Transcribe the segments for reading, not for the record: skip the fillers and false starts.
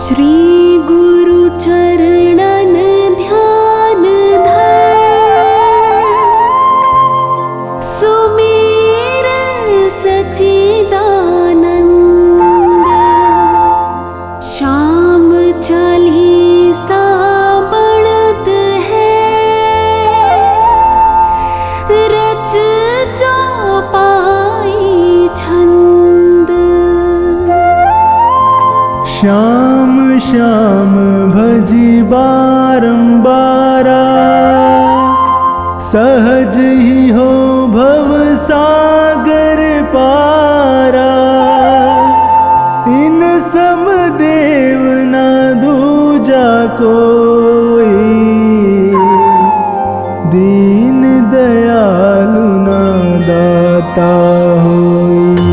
श्री गुरु चरणन ध्यान धर, सुमेर सच्चिदानंद। श्याम चालीसा बढ़त है, रच चौपाई छंद। श्याम श्याम भजी बारंबारा, सहज ही हो भव सागर पारा। इन सम देव ना दूजा कोई, दीन दयालु ना दाता होई।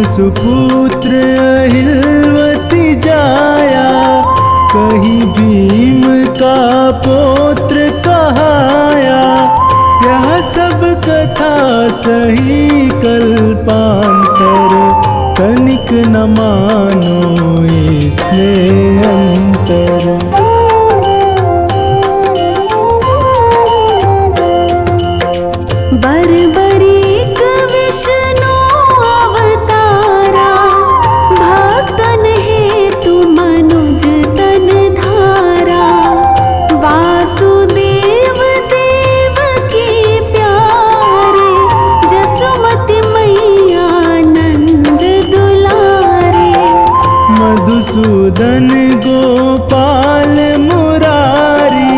सुपुत्र अहिलवती जाया, कहीं भीम का पौत्र कहाया। यह सब कथा सही कल्पांतर, तनिक न मानो इसमें अंतर। बरबरीक विष्णु अवतारा, भक्तन हेतु मनुज तन धारा। वासुदेव देव की प्यारे, जसुमति मैया नंद दुलारे। मधुसूदन गोपाल मुरारी,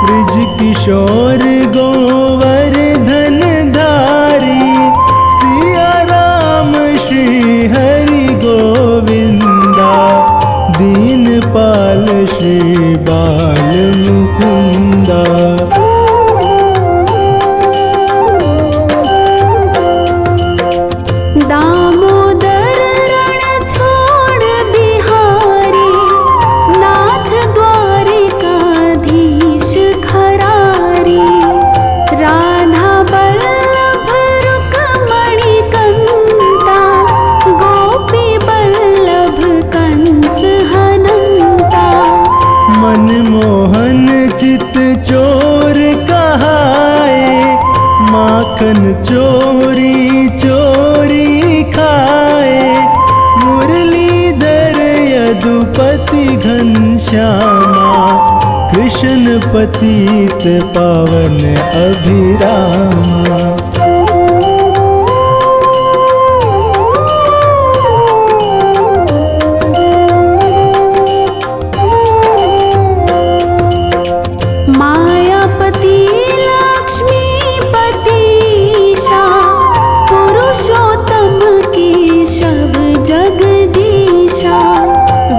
ब्रिज किशोर गोवर्धन धारी। सिया राम श्री हरि गोविंदा, दीनपाल श्री बाल मुकुंदा। दामोदर रण छोड़ बिहारी, नाथ द्वारिकाधीश खरारी। राधा बल्लभ रुक्मणी कंता, गोपी बल्लभ कंस हनंता। मनमोहन चित चोर कहाए, माखन चोरी चोरी खाए। मुरलीधर यदुपति घनश्यामा, कृष्ण पतित पावन अभिरामा। मायापति लक्ष्मीपतिशा, पुरुषोत्तम केशव जगदीशा।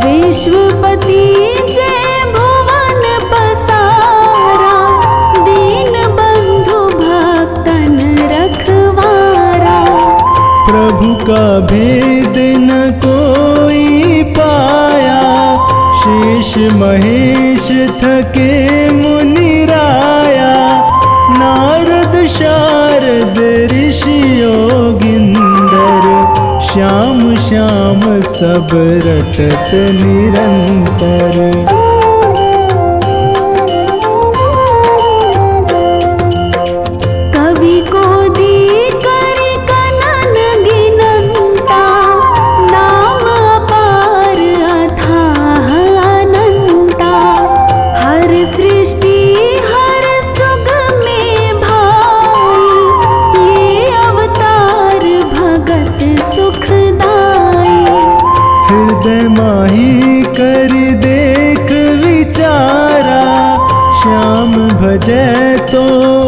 विश्वपति जय भुवन पसारा, दीन बंधु भक्तन रखवारा। प्रभु का भेद न कोई पाया, शेष महेश थके मुनिराया। नारद शारद ऋषि योगिंदर, श्याम श्याम सब रटत निरंतर। कवि को दी कर कनन गिनंता, नाम अपार अथाह अनंता। हर सृष्टि हर सुख में भाई, ये अवतार भगत सुखदाई। हृदय माही कर देख विचारा, श्याम भजै तो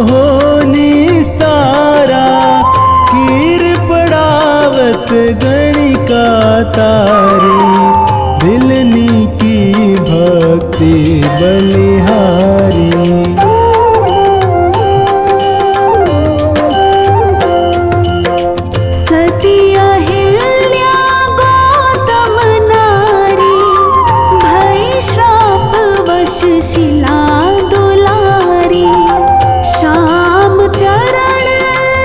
हो निस्तारा। कीर पड़ाव तारी, दिलनी की भक्ति बलिहारी। सती अहिल्या गौतम नारी, भई श्राप वश शिला दुलारी। श्याम चरण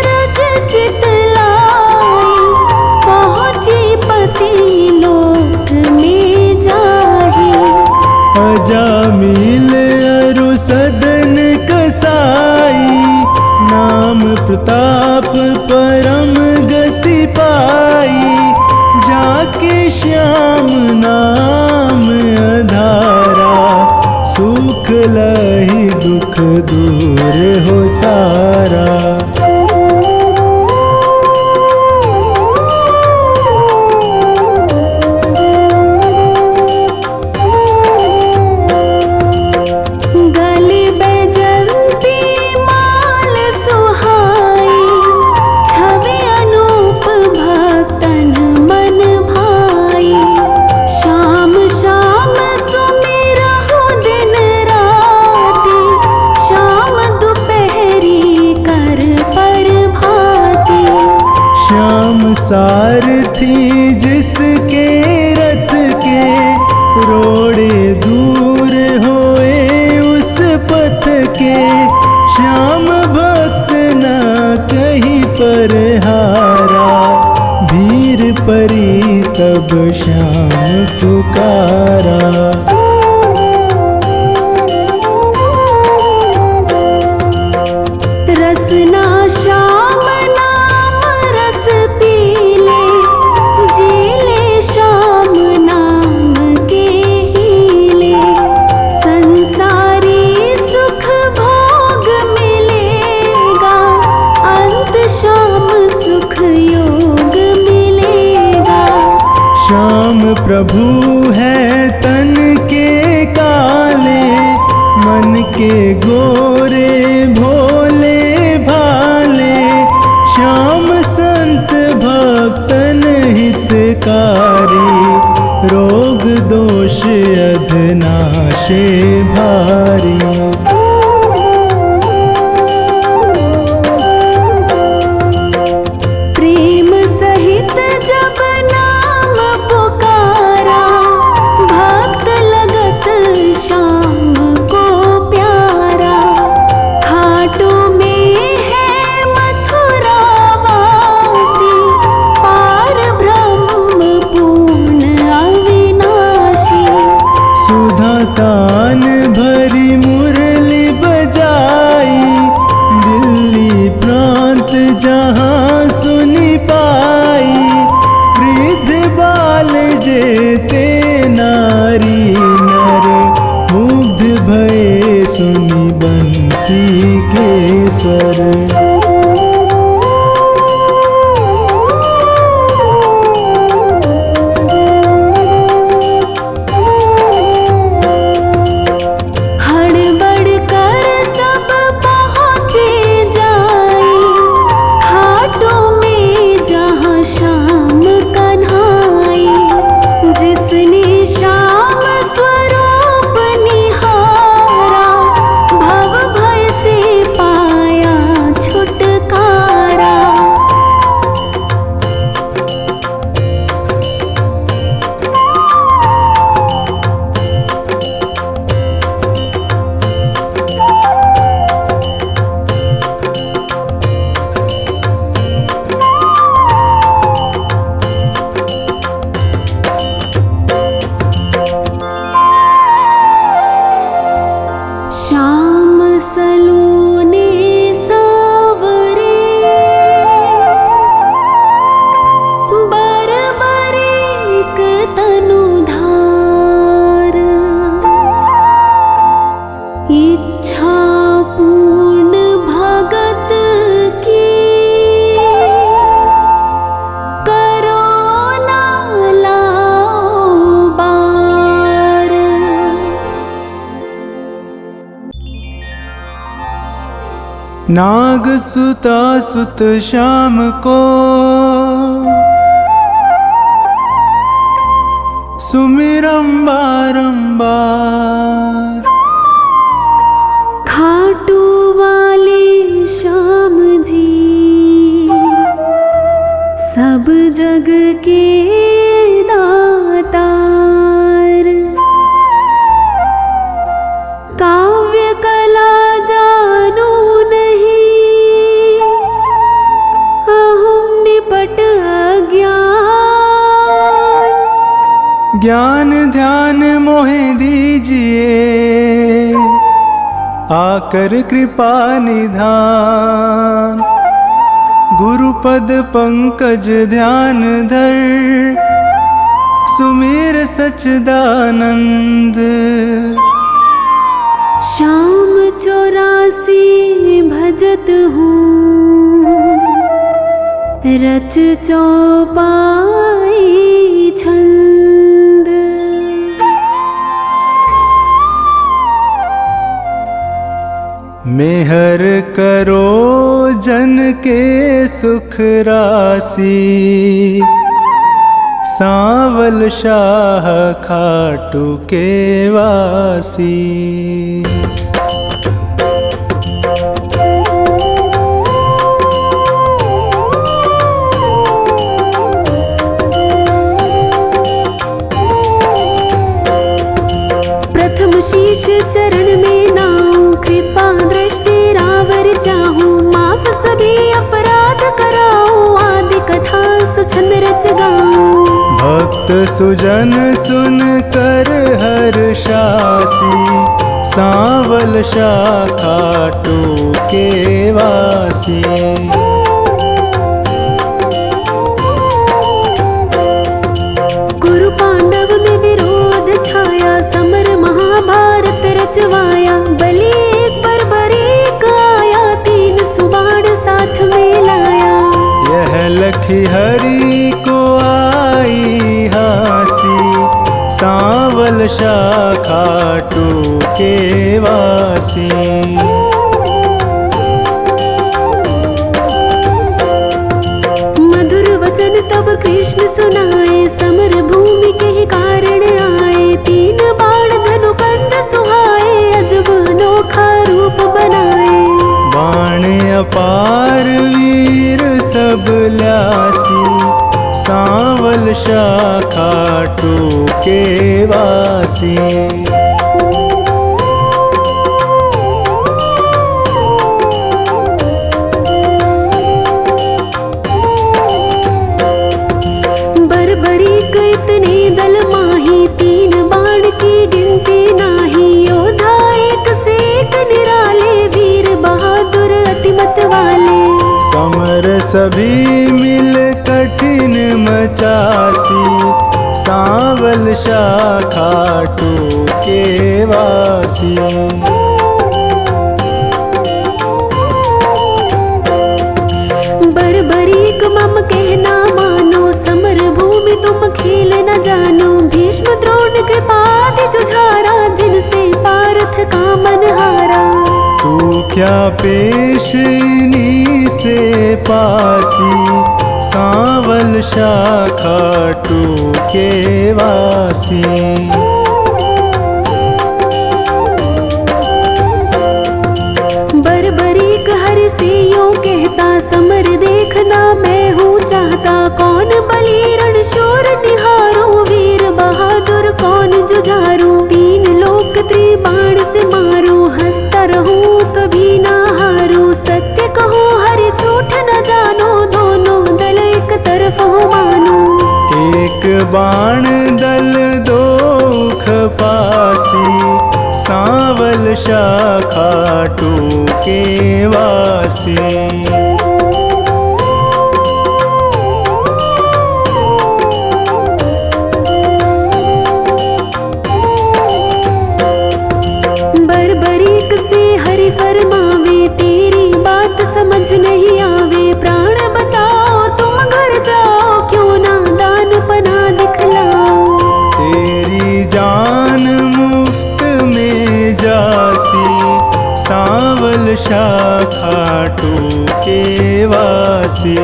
रज चित लाई, पहुँची पति लोक में जाही। अजामिल अरु सदन कसाई, नाम प्रताप परम गति पाई। जाके श्याम नाम अधारा, सुख लहि दुख दूर हो सारा। गली बैजंती माल सुहाई, छवि अनूप भक्तन मन भाई। श्याम श्याम सुमिरहु दिन राति, श्याम दुपहरी कर पर भाती। श्याम सारथी जिसके रथ के, रोड़े दूर होए उस पथ के। श्याम भक्त न कहीं पर हारा, भीर परी तब श्याम पुकारा। रसना श्याम नाम रस पीले, जीले श्याम नाम के हीले। संसारी सुख भोग मिलेगा, अंत श्याम सुख योग मिलेगा। श्याम प्रभु है तन के काले, मन के गोरे भोले भाले। श्याम संत भक्तन हितकारी, रोग दोष अधनाशे भारी। प्रेम सहित जब नाम पुकारा, भक्त लगत श्याम को प्यारा। खाटू में है मथुरा वासी, पार ब्रह्म पूर्ण अविनाशी। सुधा तान भरी मुरली बजाई, दिल्ली प्रांत जहाँ सुनी पाई। वृद्ध बाल जेते नारी नर, मुग्ध भये सुनी बंसी के स्वर। हड़बड़ कर सब पहुँचे जाई, खाटू में जहाँ श्याम कन्हाई। जिसने श्याम स्वरूप निहारा, भव भय से पाया छुटकारा। श्याम सलोने सावरे, बरबरीक तनु धार। इच्छा पूर्ण भगत की, करो ना लाओ बार। नाग सुता सुत श्याम को, सुमिरम बारंबार। खाटू वाले श्याम जी सब जग के दातार। काव्य कला जानू नहीं अहम निपट अज्ञान। ज्ञान ध्यान मोहे दीजिए आकर कृपा निधान। गुरुपद पंकज ध्यान धर सुमिर सच्चिदानंद। श्याम 84 भजत हूँ रच चौपाई छंद। मेहर करो जन के सुख राशि। सांवल शाह खाटू के वासी। प्रथम शीश चरण में नाऊं कृपा दृष्टि रावर चाहूं। माफ सभी अपराध कराऊं आदि कथा सुछंद रच गाऊं। भक्त सुजन सुन कर हर्षासी। सांवल शाह खाटू के वासी। कुरु पांडव में विरोध छाया समर महाभारत रचवाया। बलि एक पर एक आया तीन सुबाण साथ में लाया। यह लखी हरि को आई हासी। सांवल शाह खाटू के वासी। मधुर वचन तब कृष्ण सुनाए समर भूमि के ही कारण आए। तीन बाण धनु कंध सुहाए अजब अनोखा रूप बनाए। बाण अपार वीर सब ल्यासी। सांवल शाह खाटू के वासी। बरबरीक इतने दल माही तीन बाण की गिनती नाही। योद्धा एक से एक निराले वीर बहादुर अतिमत वाले। समर सभी मिल कठिन मचासी। सांवल शाह खाटू के वासी। बरबरीक मम कहना मानो समर भूमि तुम खेल न जानो। भीष्म द्रोण कृपादि जुझारा जिनसे पार्थ का मन हारा। तू क्या पेश इन्हीं से पासी। सांवल शाह खाटू के वासी। बरबरीक हरि से यूं कहता समर देखना मैं हूँ चाहता। कौन बलि रण शूर निहारो वीर बहादुर कौन जुझारू। तीन लोक त्रिबाण से मारू हंसता रहूं कभी ना हारू। सत्य कहूँ हरि झूठ न जानो दोनों दल एक तरफ हो मानो। एक बाण दल दो खपासी। सांवल शाह खाटू के वासी। बरबरीक से हरि फरमावे तेरी बात समझ नहीं आवे। प्राण बचाओ तुम घर जाओ क्यों ना दान पना दिखलाओ। तेरी जान मुफ्त में जासी। सांवल शाह खाटू के वासी।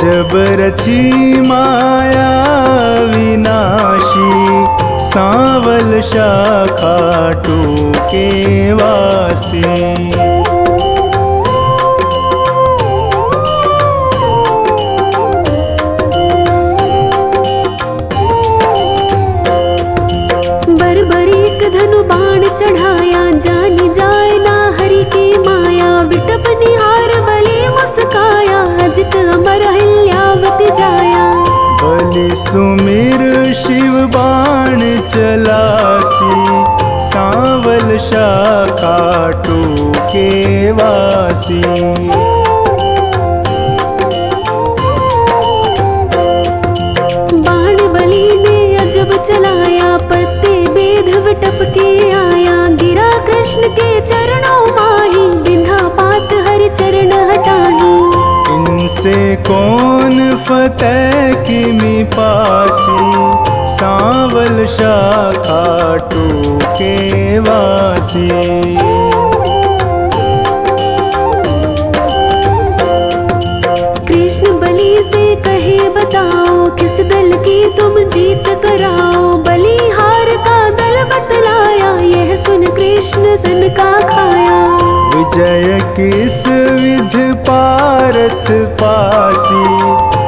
अजब रची माया विनाशी, सांवल शाखा टूके वासी। बर्बरीक धनु बाण चढ़ाया, जानी जाए ना हरि की माया। विटप निहार बलि मुस्काया, अजित अमर हिल्यावति जाया। बलि सुमिर शिव बाण चलासी, सांवल शाखा टूके वासी। बाण बलि ने अजब चलाया, पत्ते बेध विटप के आया। गिरा कृष्ण के चरणों माही, बिंधा पात हरि चरण हटाही। इनसे कौन फतेह किमि पासी, सांवल शाखा टूके वासी। कृष्ण बलि से कहे बताओ, किस दल की तुम जीत कराओ। बलिहार का दल बतलाया, यह सुन कृष्ण सन का खाया। विजय किस विध पारथ पासी,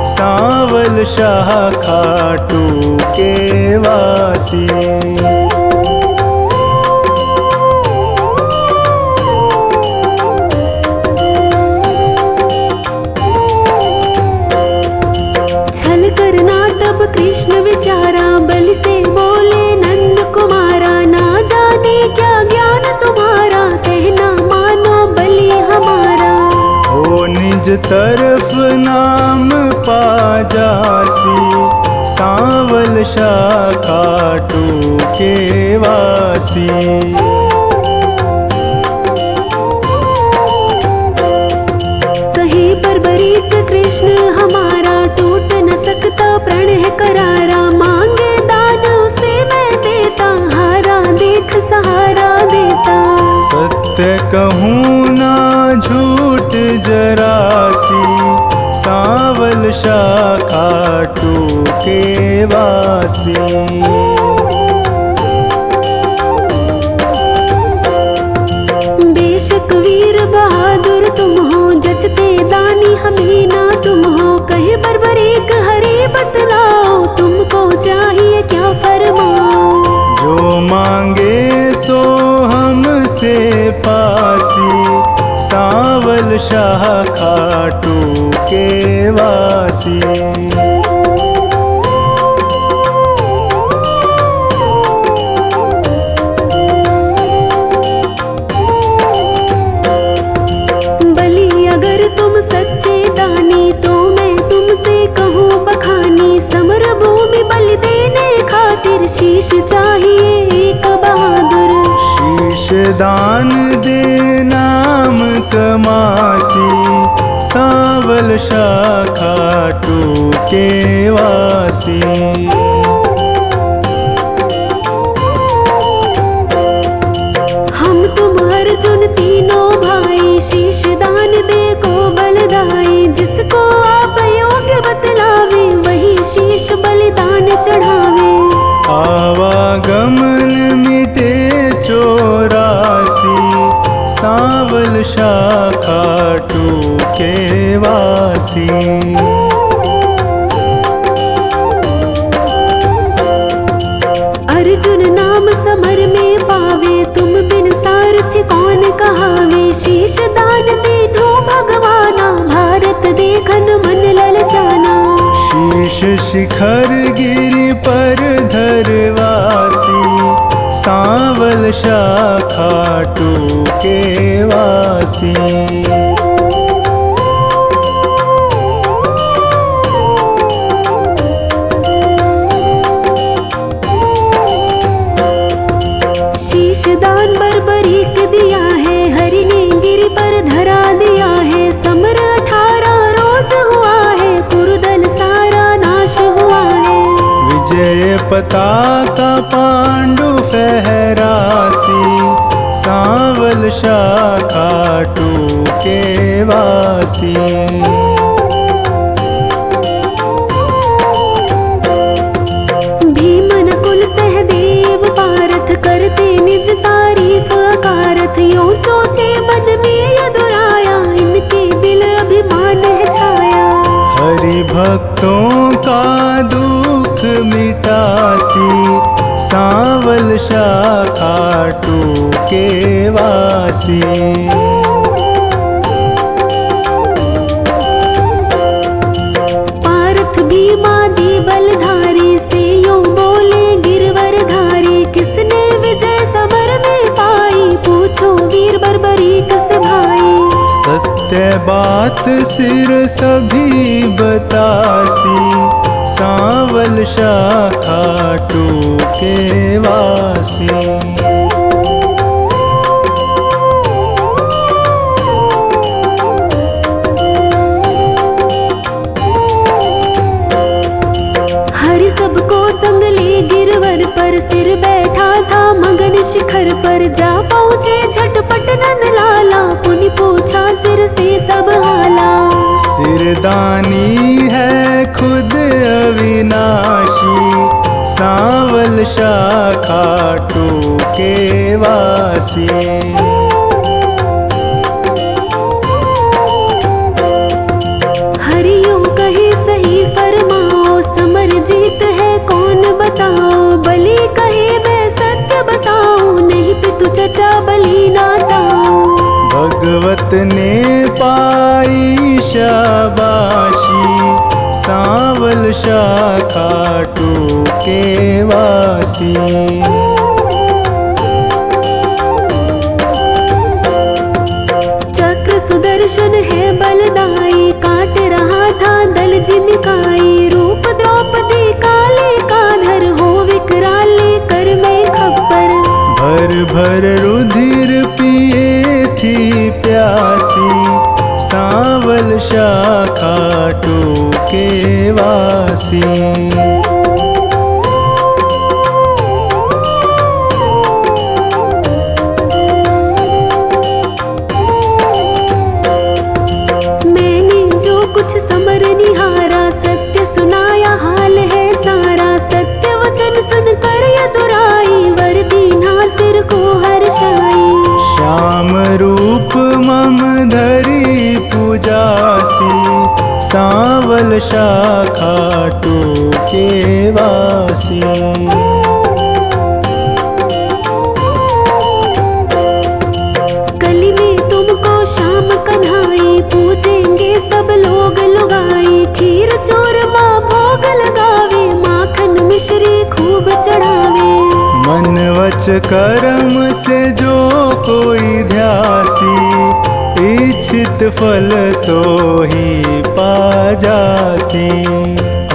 सांवल शाखा टूके वासी। छल करना तब कृष्ण विचारा, बलि से बोले नंद कुमारा। ना जाने क्या ज्ञान तुम्हारा, कहना मानो बलि हमारा। हो निज तरफ नाम पा जासी, सांवल शाखा टूके वासी। कहे बर्बरीक कृष्ण हमारा, टूट न सकता प्रण है करारा। मांगे दान उसे मैं देता, हारा देख सहारा देता। सत्य कहूँ ना झूठ जरासी, सांवल शाखा टूके वासी। बेशक वीर बहादुर तुम हो, जचते दानी हम ही ना तुम हो। कहे बर्बरीक हरि बतलाओ, तुमको चाहिए क्या फरमाओ। जो मांगे सो हमसे पासी, सांवल शाखा टूके वासी। बलि अगर तुम सच्चे दानी, तो मैं तुमसे कहूँ बखानी। समर भूमि बलि देने खातिर, शीश चाहिए एक बहादुर। शीश दान दे नाम कमासी, सांवल शाखा टूके वासी। हम तुम अर्जुन तीनों भाई, शीश दान दे को बलदाई। जिसको आप योग्य बतलावे, वही शीश बलिदान चढ़ावे। आवागमन मिटे चौरासी, सांवल शाखा टूके वासी। अर्जुन नाम समर में पावे, तुम बिन सारथी कौन कहावे। शीश दान दीनो भगवाना, भारत देखन मन ललचाना। शीश शिखर गिरि पर धरवासी, सांवल शाखा टूके वासी। शीश दान बर्बरीक दिया है, हरि ने गिरि पर धरा दिया है। समर 18 रोज हुआ है, कुरुदल सारा नाश हुआ है। विजय पताका पांडु फहरासी, सांवल शाखा टूके वासी। भक्तों का दुख मिटासी, सांवल शाखा टूके वासी। पार्थ भीमादि बलधारी से यूं बोले गिरवरधारी, किसने विजय समर में पाई, पूछो वीर बर्बरीक से भाई। सत्य बात सिर सभी बतासी, सांवल शाखा टूके वासी। हरि सबको संग ले गिरवर पर, सिर बैठा था मगन शिखर पर। जा पहुँचे झटपट नंद लाला, पुनि पूछा सिर से सब हाला। सिरदानी है खुद अविनाशी, सांवल शाखा टूके वासी। हरियों कहे सही फरमाओ, समर जीत है कौन बताओ। बलि कहे मैं सत्य बताऊं, नहीं पितु चचा बलि नाताऊं। भगवत ने पाई शाबाशी, सांवल शाखा टूके वासी। चक्र सुदर्शन है बलदाई, काट रहा था दल जिमिकाई। रूप द्रौपदी काले का धर, हो विकराल कर मैं खप्पर। भर भर रुधिर पिए थी प्यासी, सांवल शाखा टूके वासी। मैंने जो कुछ समर निहारा, सत्य सुनाया हाल है सारा। सत्य वचन सुनकर यदुराई, वर दीना सिर को हर्षाई। श्याम रूप मम धरी पूजासी, सांवल शाखा टूके वासी। कली में तुमको शाम कन्हाई, पूजेंगे सब लोग लुगाई। खीर चूरमा भोग लगावे, माखन मिश्री खूब चढ़ावे। मन वच कर्म से जो कोई ध्यासी, इच्छित फल सोही पाजासी।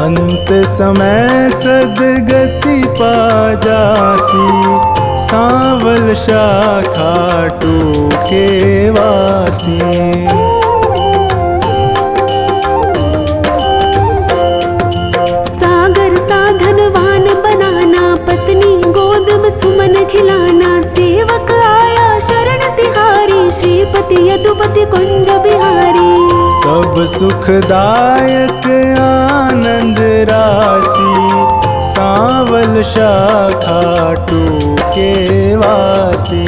अंत समय सदगति पाजासी, सांवल शाखा टूके वासी। सागर साधनवान बनाना, पत्नी गोद में सुमन खिलाना। सेवक आया शरण तिहारी, श्रीपति यदुपति कुंज बिहारी। सब सुखदायक आनंद राशि, सांवल शाखा टूके वासी।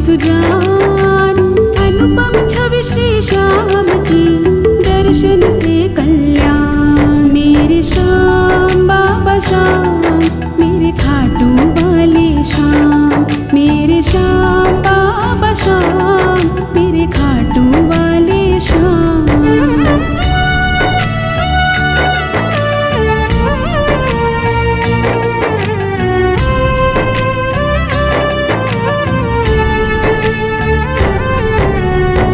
सुजान, अनुपम छवि श्री श्याम की, दर्शन से कल्याण। मेरे श्याम बाबा श्याम, मेरे खाटू वाले श्याम, मेरे श्याम बाबा श्याम, मेरे खाटू वाले श्याम।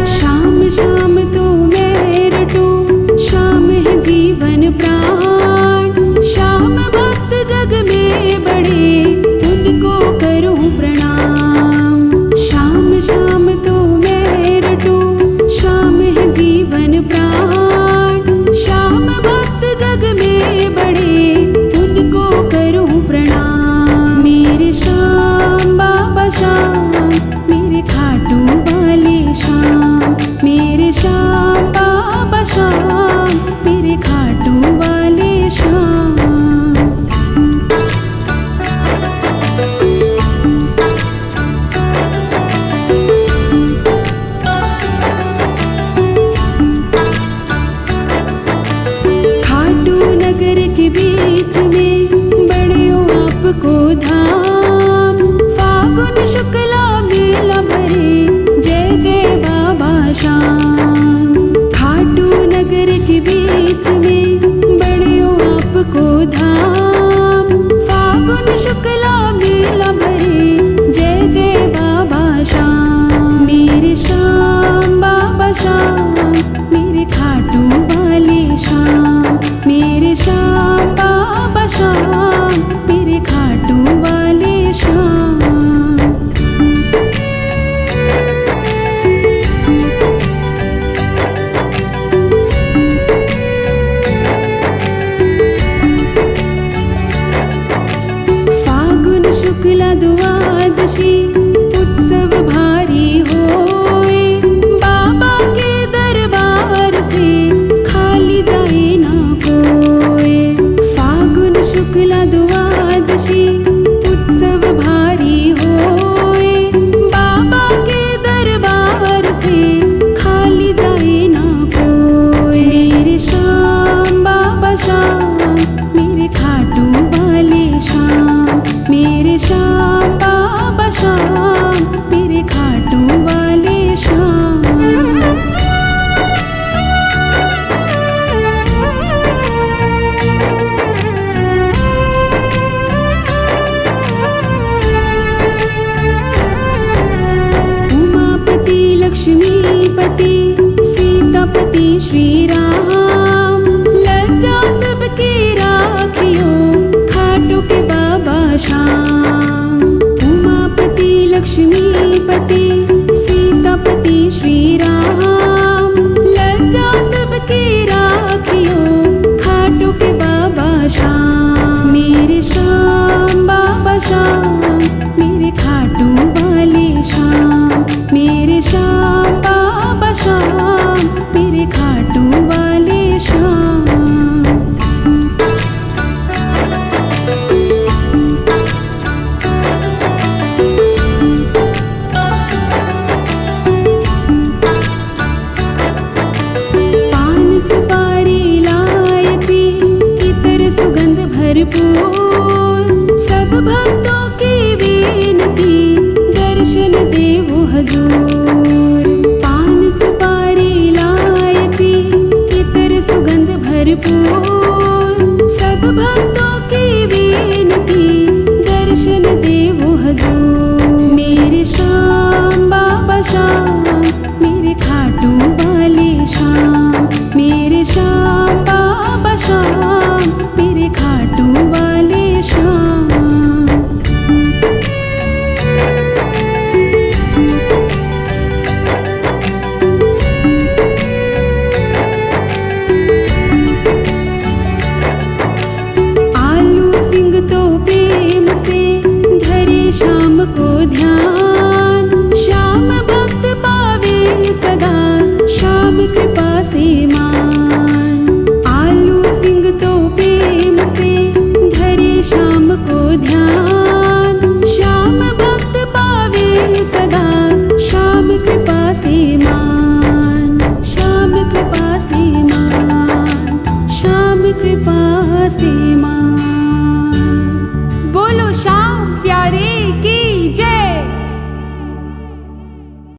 श्याम श्याम तो मैं रटूं, श्याम है जीवन प्राण, श्याम भक्त जग में बड़े, उनको करूं प्रणाम। श्याम श्याम तो मैं रटूं, श्याम है जीवन प्राण, श्याम भक्त जग में बड़े, उनको करूं प्रणाम। मेरे श्याम बाबा श्याम, मेरे खाटू वाले श्याम, मेरे श्याम बाबा श्याम, मेरे खाटू वाले श्याम। खाटू नगर के बीच में बड़ियों आपको धाम, फागुन शुक्ला मेला भरे, जय जय बाबा श्याम। खाटू नगर के बीच में बड़ियों आपको धाम, फागुन शुक्ला मेला भरे, जय जय बाबा श्याम। मेरे श्याम बाबा श्याम, मेरे खाटू वाले श्याम, मेरे श्याम बाबा श्याम, मेरे खाटू वाले श्याम। फागुन शुक्ला द्वादशी, उत्सव भारी होए, बाबा के दरबार से खाली जाए ना कोई। फागुन शुक्ला द्वादशी, उत्सव भारी होए, बाबा के दरबार से खाली जाए ना कोई। मेरे श्याम बाबा श्याम, मेरे खाटू वाले श्याम, मेरे श्याम बाबा श्याम, मेरे खाटू वाले श्याम। उमापति लक्ष्मीपति, सीतापति श्री राम, लज्जा सबकी राखियो, खाटू के बाबा श्याम। उमापति लक्ष्मीपति, सीतापति श्री राम, लज्जा सबकी राखियो, खाटू के बाबा श्याम। मेरे श्याम बाबा श्याम, मेरे खाटू वाले श्याम, मेरे श्याम बाबा श्याम, मेरे खाटू वाले श्याम। पान सुपारी लायती, इतर सुगंध भरपूर, सब भक्तों की विनती, दर्शन देवो हजूर। पान सुपारी लायती, इतर सुगंध भरपूर, सब भक्तों की विनती, दर्शन देवो हजूर। मेरे श्याम बाबा श्याम, मेरे खाटू वाले श्याम, मेरे श्याम बाबा श्याम, मेरे खाटू वाले श्याम। से